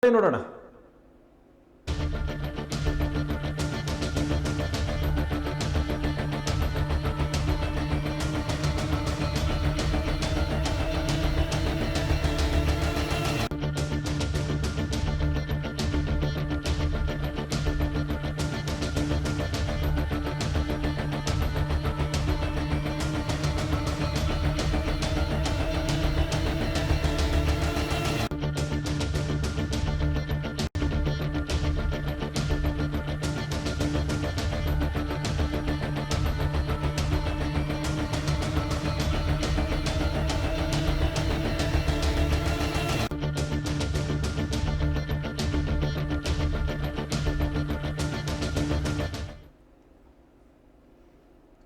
ನೋಡೋಣ.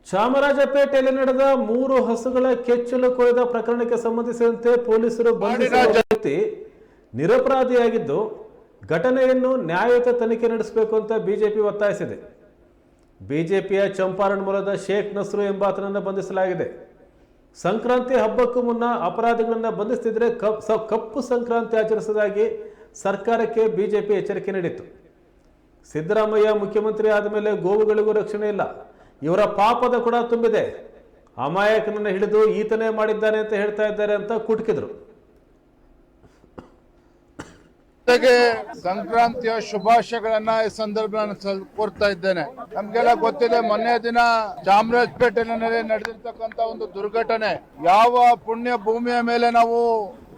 ಚಾಮರಾಜಪೇಟೆಯಲ್ಲಿ ನಡೆದ 3 ಹಸುಗಳ ಕೆಚ್ಚಲು ಕೊಯ್ದ ಪ್ರಕರಣಕ್ಕೆ ಸಂಬಂಧಿಸಿದಂತೆ ಪೊಲೀಸರು ಬಂಧಿಸಿದ ವ್ಯಕ್ತಿ ನಿರಪರಾಧಿಯಾಗಿದ್ದು ಘಟನೆಯನ್ನು ನ್ಯಾಯಯುತ ತನಿಖೆ ನಡೆಸಬೇಕು ಅಂತ ಬಿಜೆಪಿ ಒತ್ತಾಯಿಸಿದೆ. ಬಿಜೆಪಿಯ ಚಂಪಾರಣ್ ಮೂಲದ ಶೇಖ್ ನಸ್ರು ಎಂಬಾತನನ್ನು ಬಂಧಿಸಲಾಗಿದೆ. ಸಂಕ್ರಾಂತಿ ಹಬ್ಬಕ್ಕೂ ಮುನ್ನ ಅಪರಾಧಿಗಳನ್ನು ಬಂಧಿಸುತ್ತಿದ್ದರೆ ಕಪ್ಪು ಸಂಕ್ರಾಂತಿ ಆಚರಿಸುವುದಾಗಿ ಸರ್ಕಾರಕ್ಕೆ ಬಿಜೆಪಿ ಎಚ್ಚರಿಕೆ ನೀಡಿತ್ತು. ಸಿದ್ದರಾಮಯ್ಯ ಮುಖ್ಯಮಂತ್ರಿ ಆದ ಮೇಲೆ ಗೋವುಗಳಿಗೂ ರಕ್ಷಣೆ ಇಲ್ಲ, ಇವರ ಪಾಪದ ಕೂಡ ತುಂಬಿದೆ, ಅಮಾಯಕನನ್ನು ಹಿಡಿದು ಈತನೇ ಮಾಡಿದ್ದಾನೆ ಅಂತ ಹೇಳ್ತಾ ಇದ್ದಾರೆ ಅಂತ ಕುಟುಕಿದ್ರು. ಸಂಕ್ರಾಂತಿಯ ಶುಭಾಶಯಗಳನ್ನ ಈ ಸಂದರ್ಭ ಕೋರ್ತಾ ಇದ್ದೇನೆ. ನಮ್ಗೆಲ್ಲ ಗೊತ್ತಿದೆ, ಮೊನ್ನೆ ದಿನ ಚಾಮರಾಜಪೇಟೆನಲ್ಲಿ ನಡೆದಿರ್ತಕ್ಕಂಥ ಒಂದು ದುರ್ಘಟನೆ. ಯಾವ ಪುಣ್ಯ ಭೂಮಿಯ ಮೇಲೆ ನಾವು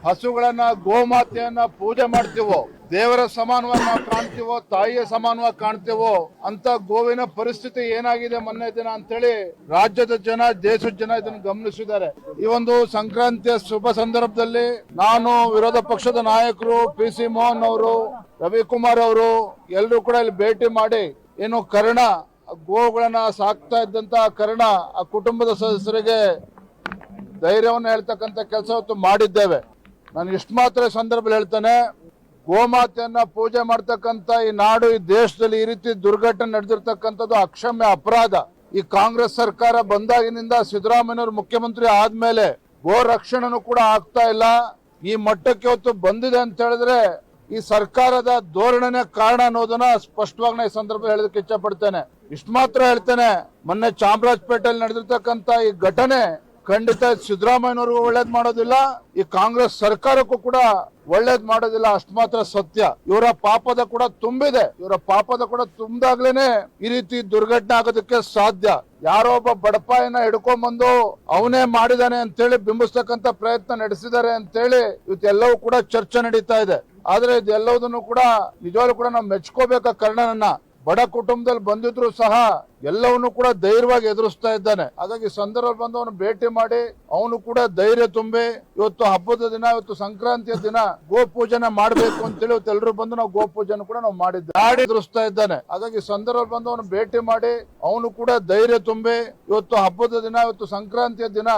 ಹಸುಗಳನ್ನ ಗೋಮಾತೆಯನ್ನ ಪೂಜೆ ಮಾಡ್ತೀವೋ, ದೇವರ ಸಮಾನವಾಗಿ ನಾವು ಕಾಣ್ತೀವೋ, ತಾಯಿಯ ಸಮಾನವಾಗಿ ಕಾಣ್ತೀವೋ ಅಂತ ಗೋವಿನ ಪರಿಸ್ಥಿತಿ ಏನಾಗಿದೆ ಮೊನ್ನೆ ದಿನ ಅಂತೇಳಿ ರಾಜ್ಯದ ಜನ, ದೇಶದ ಜನ ಇದನ್ನು ಗಮನಿಸಿದ್ದಾರೆ. ಈ ಒಂದು ಸಂಕ್ರಾಂತಿಯ ಶುಭ ಸಂದರ್ಭದಲ್ಲಿ ನಾನು, ವಿರೋಧ ಪಕ್ಷದ ನಾಯಕರು, PC ಮೋಹನ್ ಅವರು, ರವಿಕುಮಾರ್ ಅವರು ಎಲ್ಲರೂ ಕೂಡ ಇಲ್ಲಿ ಭೇಟಿ ಮಾಡಿ ಏನು ಕರ್ಣ ಗೋವುಗಳನ್ನ ಸಾಕ್ತಾ ಇದ್ದಂತ ಕರ್ಣ ಆ ಕುಟುಂಬದ ಸದಸ್ಯರಿಗೆ ಧೈರ್ಯವನ್ನು ಹೇಳ್ತಕ್ಕಂಥ ಕೆಲಸ ಇವತ್ತು ಮಾಡಿದ್ದೇವೆ. ನಾನು ಇಷ್ಟು ಮಾತ್ರ ಸಂದರ್ಭದಲ್ಲಿ ಹೇಳ್ತೇನೆ, ಗೋಮಾತೆಯನ್ನ ಪೂಜೆ ಮಾಡ್ತಕ್ಕಂಥ ಈ ನಾಡು, ಈ ದೇಶದಲ್ಲಿ ಈ ರೀತಿ ದುರ್ಘಟನೆ ನಡೆದಿರ್ತಕ್ಕಂಥದ್ದು ಅಕ್ಷಮ್ಯ ಅಪರಾಧ. ಈ ಕಾಂಗ್ರೆಸ್ ಸರ್ಕಾರ ಬಂದಾಗಿನಿಂದ ಸಿದ್ದರಾಮಯ್ಯನವರು ಮುಖ್ಯಮಂತ್ರಿ ಆದ್ಮೇಲೆ ಗೋ ರಕ್ಷಣೆನೂ ಕೂಡ ಆಗ್ತಾ ಇಲ್ಲ. ಈ ಮಟ್ಟಕ್ಕೆ ಇವತ್ತು ಬಂದಿದೆ ಅಂತ ಹೇಳಿದ್ರೆ ಈ ಸರ್ಕಾರದ ಧೋರಣೆನೇ ಕಾರಣ ಅನ್ನೋದನ್ನ ಸ್ಪಷ್ಟವಾಗಿ ಈ ಸಂದರ್ಭದಲ್ಲಿ ಹೇಳೋದಕ್ಕೆ ಇಚ್ಛೆ ಪಡ್ತೇನೆ. ಇಷ್ಟು ಮಾತ್ರ ಹೇಳ್ತೇನೆ, ಮೊನ್ನೆ ಚಾಮರಾಜಪೇಟೆಯಲ್ಲಿ ನಡೆದಿರ್ತಕ್ಕಂಥ ಈ ಘಟನೆ ಖಂಡಿತ ಸಿದ್ದರಾಮಯ್ಯನವ್ರಿಗೂ ಒಳ್ಳೇದ್ ಮಾಡೋದಿಲ್ಲ, ಈ ಕಾಂಗ್ರೆಸ್ ಸರ್ಕಾರಕ್ಕೂ ಕೂಡ ಒಳ್ಳೇದ್ ಮಾಡೋದಿಲ್ಲ. ಅಷ್ಟು ಮಾತ್ರ ಸತ್ಯ. ಇವರ ಪಾಪದ ಕೂಡ ತುಂಬಿದೆ. ಇವರ ಪಾಪದ ಕೂಡ ತುಂಬಿದಾಗ್ಲೇನೆ ಈ ರೀತಿ ದುರ್ಘಟನೆ ಆಗೋದಕ್ಕೆ ಸಾಧ್ಯ. ಯಾರೋ ಒಬ್ಬ ಬಡಪಾಯಿನ ಹಿಡ್ಕೊಂಡ್ಬಂದು ಅವನೇ ಮಾಡಿದಾನೆ ಅಂತೇಳಿ ಬಿಂಬಿಸ್ತಕ್ಕಂಥ ಪ್ರಯತ್ನ ನಡೆಸಿದ್ದಾರೆ ಅಂತೇಳಿ ಇವತ್ತೆಲ್ಲವೂ ಕೂಡ ಚರ್ಚೆ ನಡೀತಾ ಇದೆ. ಆದ್ರೆ ಇದೆಲ್ಲದನ್ನು ಕೂಡ ನಿಜವಾಗ್ಲೂ ಕೂಡ ನಾವು ಮೆಚ್ಕೋಬೇಕ. ಕರ್ಣನನ್ನ ಬಡ ಕುಟುಂಬದಲ್ಲಿ ಬಂದಿದ್ರು ಸಹ ಎಲ್ಲವನ್ನೂ ಕೂಡ ಧೈರ್ಯವಾಗಿ ಎದುರಿಸ್ತಾ ಇದ್ದಾನೆ. ಹಾಗಾಗಿ ಸಂದರ್ಭದಲ್ಲಿ ಬಂದು ಅವನು ಭೇಟಿ ಮಾಡಿ ಅವನು ಕೂಡ ಧೈರ್ಯ ತುಂಬಿ ಇವತ್ತು ಹಬ್ಬದ ದಿನ, ಇವತ್ತು ಸಂಕ್ರಾಂತಿಯ ದಿನ ಗೋ ಪೂಜನೆ ಮಾಡಬೇಕು ಅಂತೇಳಿ ಇವತ್ತು ಎಲ್ಲರೂ ಬಂದು ನಾವು ಗೋ ಪೂಜನೆ ಕೂಡ ನಾವು ಮಾಡಿದ್ದೇವೆ, ಎದುರಿಸ್ತಾ ಇದ್ದಾನೆ. ಹಾಗಾಗಿ ಸಂದರ್ಭದಲ್ಲಿ ಬಂದು ಅವನು ಭೇಟಿ ಮಾಡಿ ಅವನು ಕೂಡ ಧೈರ್ಯ ತುಂಬಿ ಇವತ್ತು ಹಬ್ಬದ ದಿನ, ಇವತ್ತು ಸಂಕ್ರಾಂತಿಯ ದಿನ